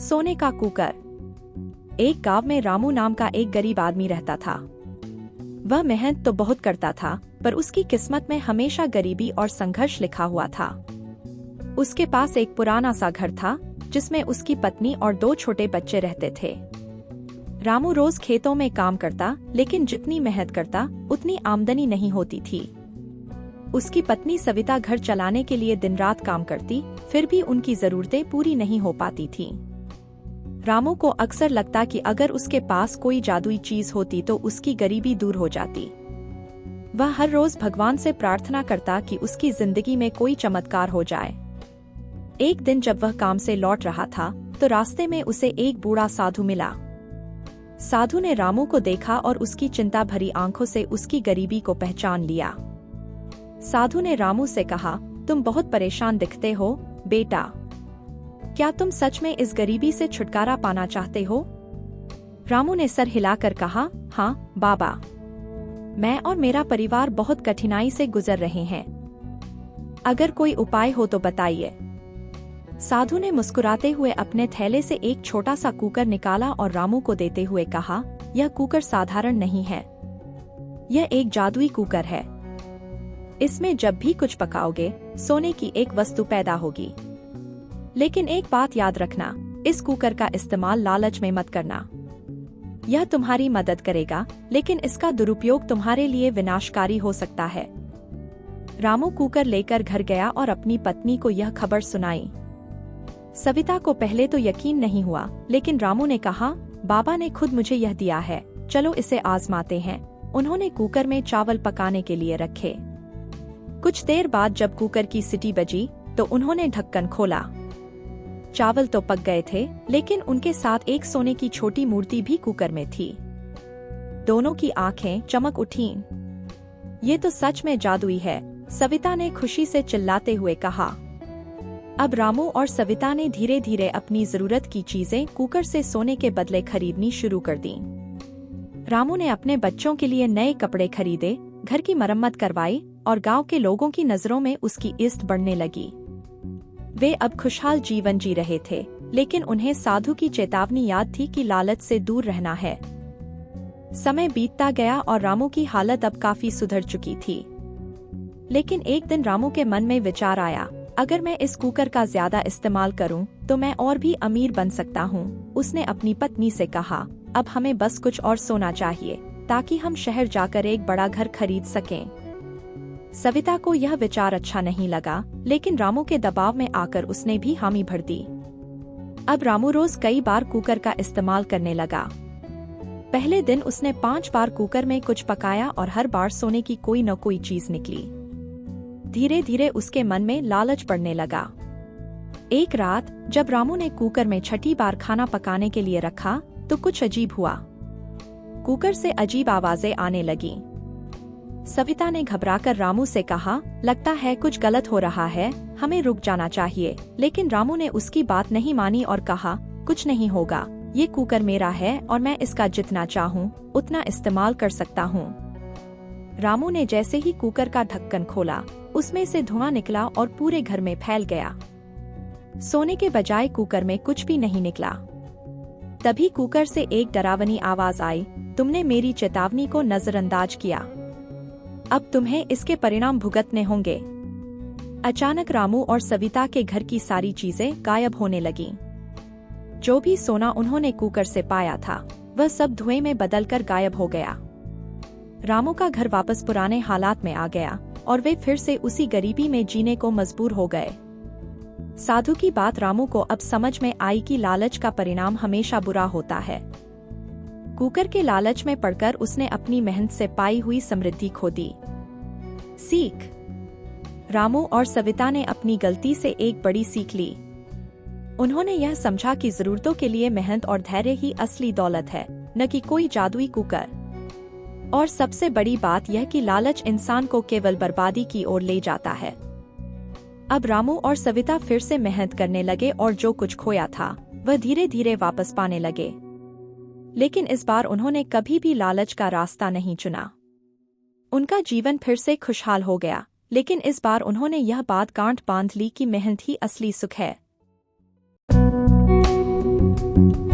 सोने का कुकर। एक गांव में रामू नाम का एक गरीब आदमी रहता था। वह मेहनत तो बहुत करता था, पर उसकी किस्मत में हमेशा गरीबी और संघर्ष लिखा हुआ था। उसके पास एक पुराना सा घर था, जिसमें उसकी पत्नी और 2 छोटे बच्चे रहते थे। रामू रोज खेतों में काम करता, लेकिन जितनी मेहनत करता उतनी आमदनी नहीं होती थी। उसकी पत्नी सविता घर चलाने के लिए दिन रात काम करती, फिर भी उनकी जरूरतें पूरी नहीं हो पाती थीं। रामू को अक्सर लगता कि अगर उसके पास कोई जादुई चीज होती तो उसकी गरीबी दूर हो जाती। वह हर रोज भगवान से प्रार्थना करता कि उसकी जिंदगी में कोई चमत्कार हो जाए। एक दिन जब वह काम से लौट रहा था, तो रास्ते में उसे एक बूढ़ा साधु मिला। साधु ने रामू को देखा और उसकी चिंता भरी आंखों से उसकी गरीबी को पहचान लिया। साधु ने रामू से कहा, तुम बहुत परेशान दिखते हो बेटा। क्या तुम सच में इस गरीबी से छुटकारा पाना चाहते हो? रामू ने सर हिलाकर कहा, हाँ बाबा, मैं और मेरा परिवार बहुत कठिनाई से गुजर रहे हैं। अगर कोई उपाय हो तो बताइए। साधु ने मुस्कुराते हुए अपने थैले से एक छोटा सा कुकर निकाला और रामू को देते हुए कहा, यह कुकर साधारण नहीं है, यह एक जादुई कुकर है। इसमें जब भी कुछ पकाओगे, सोने की एक वस्तु पैदा होगी। लेकिन एक बात याद रखना, इस कुकर का इस्तेमाल लालच में मत करना। यह तुम्हारी मदद करेगा, लेकिन इसका दुरुपयोग तुम्हारे लिए विनाशकारी हो सकता है। रामू कुकर लेकर घर गया और अपनी पत्नी को यह खबर सुनाई। सविता को पहले तो यकीन नहीं हुआ, लेकिन रामू ने कहा, बाबा ने खुद मुझे यह दिया है, चलो इसे आजमाते हैं। उन्होंने कुकर में चावल पकाने के लिए रखे। कुछ देर बाद जब कुकर की सीटी बजी, तो उन्होंने ढक्कन खोला। चावल तो पक गए थे, लेकिन उनके साथ एक सोने की छोटी मूर्ति भी कुकर में थी। दोनों की आंखें चमक उठीं। ये तो सच में जादुई है, सविता ने खुशी से चिल्लाते हुए कहा। अब रामू और सविता ने धीरे धीरे अपनी जरूरत की चीजें कुकर से सोने के बदले खरीदनी शुरू कर दी। रामू ने अपने बच्चों के लिए नए कपड़े खरीदे, घर की मरम्मत करवाई और गांव के लोगों की नजरों में उसकी इज्जत बढ़ने लगी। वे अब खुशहाल जीवन जी रहे थे, लेकिन उन्हें साधु की चेतावनी याद थी कि लालच से दूर रहना है। समय बीतता गया और रामू की हालत अब काफी सुधर चुकी थी। लेकिन एक दिन रामू के मन में विचार आया, अगर मैं इस कुकर का ज्यादा इस्तेमाल करूं, तो मैं और भी अमीर बन सकता हूं। उसने अपनी पत्नी से कहा, अब हमें बस कुछ और सोना चाहिए, ताकि हम शहर जाकर एक बड़ा घर खरीद सकें। सविता को यह विचार अच्छा नहीं लगा, लेकिन रामू के दबाव में आकर उसने भी हामी भर दी। अब रामू रोज कई बार कुकर का इस्तेमाल करने लगा। पहले दिन उसने 5 बार कुकर में कुछ पकाया और हर बार सोने की कोई न कोई चीज निकली। धीरे धीरे उसके मन में लालच बढ़ने लगा। एक रात जब रामू ने कुकर में 6ठी बार खाना पकाने के लिए रखा, तो कुछ अजीब हुआ। कुकर से अजीब आवाजें आने लगीं। सविता ने घबराकर रामू से कहा, लगता है कुछ गलत हो रहा है, हमें रुक जाना चाहिए। लेकिन रामू ने उसकी बात नहीं मानी और कहा, कुछ नहीं होगा, ये कुकर मेरा है और मैं इसका जितना चाहूँ उतना इस्तेमाल कर सकता हूँ। रामू ने जैसे ही कुकर का ढक्कन खोला, उसमें से धुआं निकला और पूरे घर में फैल गया। सोने के बजाय कुकर में कुछ भी नहीं निकला। तभी कुकर से एक डरावनी आवाज आई, तुमने मेरी चेतावनी को नजरअंदाज किया, अब तुम्हें इसके परिणाम भुगतने होंगे। अचानक रामू और सविता के घर की सारी चीजें गायब होने लगीं। जो भी सोना उन्होंने कुकर से पाया था, वह सब धुएं में बदलकर गायब हो गया। रामू का घर वापस पुराने हालात में आ गया और वे फिर से उसी गरीबी में जीने को मजबूर हो गए। साधु की बात रामू को अब समझ में आई कि लालच का परिणाम हमेशा बुरा होता है। कुकर के लालच में पड़कर उसने अपनी मेहनत से पाई हुई समृद्धि खो दी। सीख। रामू और सविता ने अपनी गलती से एक बड़ी सीख ली। उन्होंने यह समझा कि जरूरतों के लिए मेहनत और धैर्य ही असली दौलत है, न कि कोई जादुई कुकर। और सबसे बड़ी बात यह कि लालच इंसान को केवल बर्बादी की ओर ले जाता है। अब रामू और सविता फिर से मेहनत करने लगे और जो कुछ खोया था, वह धीरे धीरे वापस पाने लगे। लेकिन इस बार उन्होंने कभी भी लालच का रास्ता नहीं चुना। उनका जीवन फिर से खुशहाल हो गया, लेकिन इस बार उन्होंने यह बात गांठ बांध ली कि मेहनत ही असली सुख है। है।